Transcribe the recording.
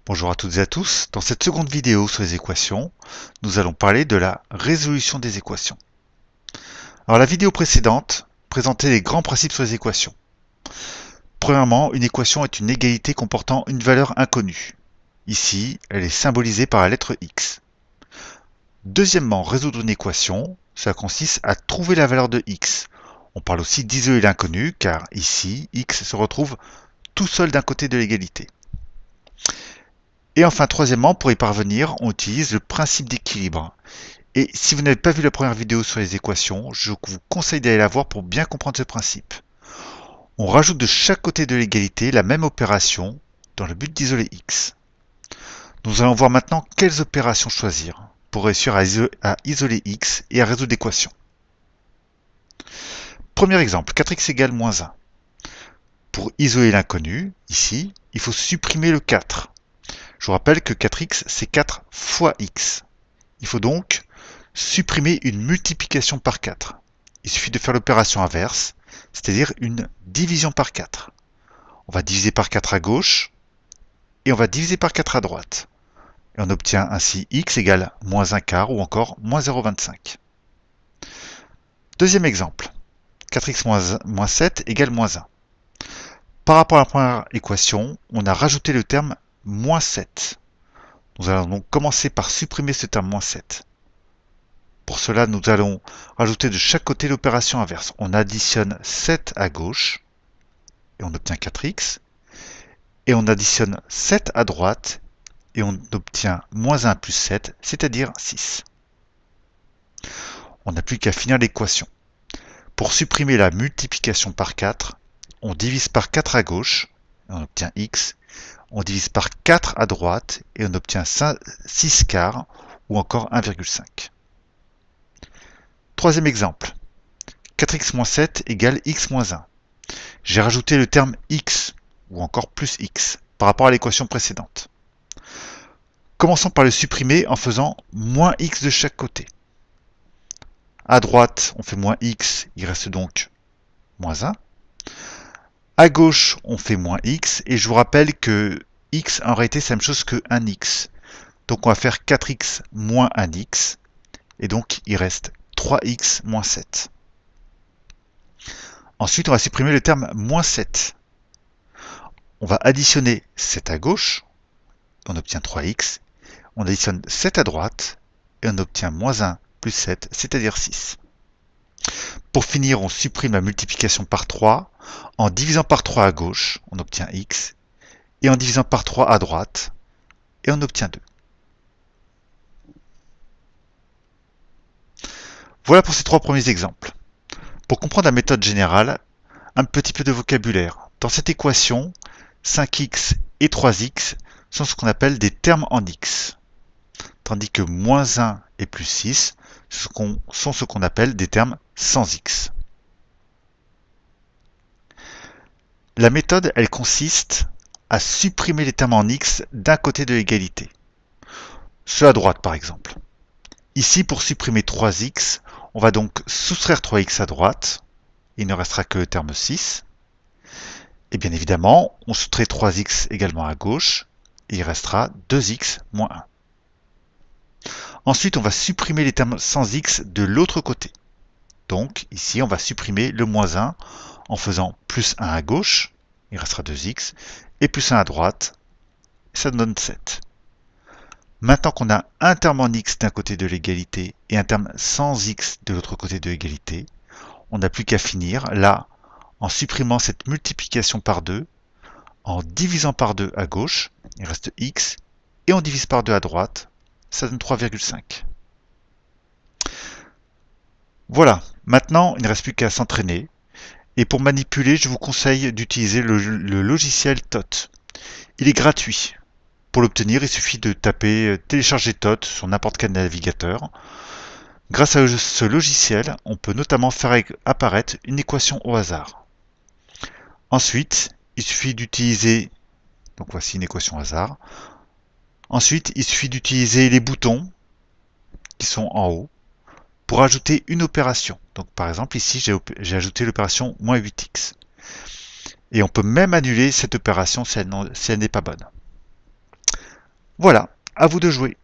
Bonjour à toutes et à tous. Dans cette seconde vidéo sur les équations, nous allons parler de la résolution des équations. Alors la vidéo précédente présentait les grands principes sur les équations. Premièrement, une équation est une égalité comportant une valeur inconnue. Ici, elle est symbolisée par la lettre x. Deuxièmement, résoudre une équation, cela consiste à trouver la valeur de x. On parle aussi d'isoler l'inconnu car ici, x se retrouve tout seul d'un côté de l'égalité. Et enfin, troisièmement, pour y parvenir, on utilise le principe d'équilibre. Et si vous n'avez pas vu la première vidéo sur les équations, je vous conseille d'aller la voir pour bien comprendre ce principe. On rajoute de chaque côté de l'égalité la même opération dans le but d'isoler x. Nous allons voir maintenant quelles opérations choisir pour réussir à isoler x et à résoudre l'équation. Premier exemple, 4x égale moins 1. Pour isoler l'inconnu, ici, il faut supprimer le 4. Je vous rappelle que 4x, c'est 4 fois x. Il faut donc supprimer une multiplication par 4. Il suffit de faire l'opération inverse, c'est-à-dire une division par 4. On va diviser par 4 à gauche et on va diviser par 4 à droite. Et on obtient ainsi x égale moins 1 quart ou encore moins 0,25. Deuxième exemple, 4x moins 7 égale moins 1. Par rapport à la première équation, on a rajouté le terme moins 7. Nous allons donc commencer par supprimer ce terme moins 7. Pour cela, nous allons rajouter de chaque côté l'opération inverse. On additionne 7 à gauche et on obtient 4x. Et on additionne 7 à droite et on obtient moins 1 plus 7, c'est-à-dire 6. On n'a plus qu'à finir l'équation. Pour supprimer la multiplication par 4, on divise par 4 à gauche et on obtient x. On divise par 4 à droite et on obtient 6 quarts ou encore 1,5. Troisième exemple, 4x moins 7 égale x moins 1. J'ai rajouté le terme x, ou encore plus x, par rapport à l'équation précédente. Commençons par le supprimer en faisant moins x de chaque côté. À droite, on fait moins x, il reste donc moins 1. À gauche, on fait moins x, et je vous rappelle que x, en réalité, c'est la même chose que 1x. Donc on va faire 4x moins 1x, et donc il reste 3x moins 7. Ensuite, on va supprimer le terme moins 7. On va additionner 7 à gauche, on obtient 3x. On additionne 7 à droite, et on obtient moins 1 plus 7, c'est-à-dire 6. Pour finir, on supprime la multiplication par 3. En divisant par 3 à gauche, on obtient x. Et en divisant par 3 à droite, et on obtient 2. Voilà pour ces trois premiers exemples. Pour comprendre la méthode générale, un petit peu de vocabulaire. Dans cette équation, 5x et 3x sont ce qu'on appelle des termes en x, tandis que moins 1 et plus 6 sont ce qu'on appelle des termes sans x. La méthode, elle consiste à supprimer les termes en x d'un côté de l'égalité. Ceux à droite, par exemple. Ici, pour supprimer 3x, on va donc soustraire 3x à droite. Il ne restera que le terme 6. Et bien évidemment, on soustrait 3x également à gauche. Et il restera 2x moins 1. Ensuite, on va supprimer les termes sans x de l'autre côté. Donc, ici, on va supprimer le moins 1 en faisant plus 1 à gauche. Il restera 2x. Et plus 1 à droite. Ça donne 7. Maintenant qu'on a un terme en x d'un côté de l'égalité et un terme sans x de l'autre côté de l'égalité, on n'a plus qu'à finir là en supprimant cette multiplication par 2, en divisant par 2 à gauche, il reste x, et on divise par 2 à droite, ça donne 3,5. Voilà, maintenant il ne reste plus qu'à s'entraîner, et pour manipuler, je vous conseille d'utiliser le logiciel TOT. Il est gratuit. Pour l'obtenir, il suffit de taper télécharger TOT sur n'importe quel navigateur. Grâce à ce logiciel, on peut notamment faire apparaître une équation au hasard. Ensuite, il suffit d'utiliser, donc voici une équation au hasard. Ensuite, il suffit d'utiliser les boutons qui sont en haut pour ajouter une opération. Donc par exemple, ici, j'ai ajouté l'opération moins 8x. Et on peut même annuler cette opération si elle n'est pas bonne. Voilà, à vous de jouer.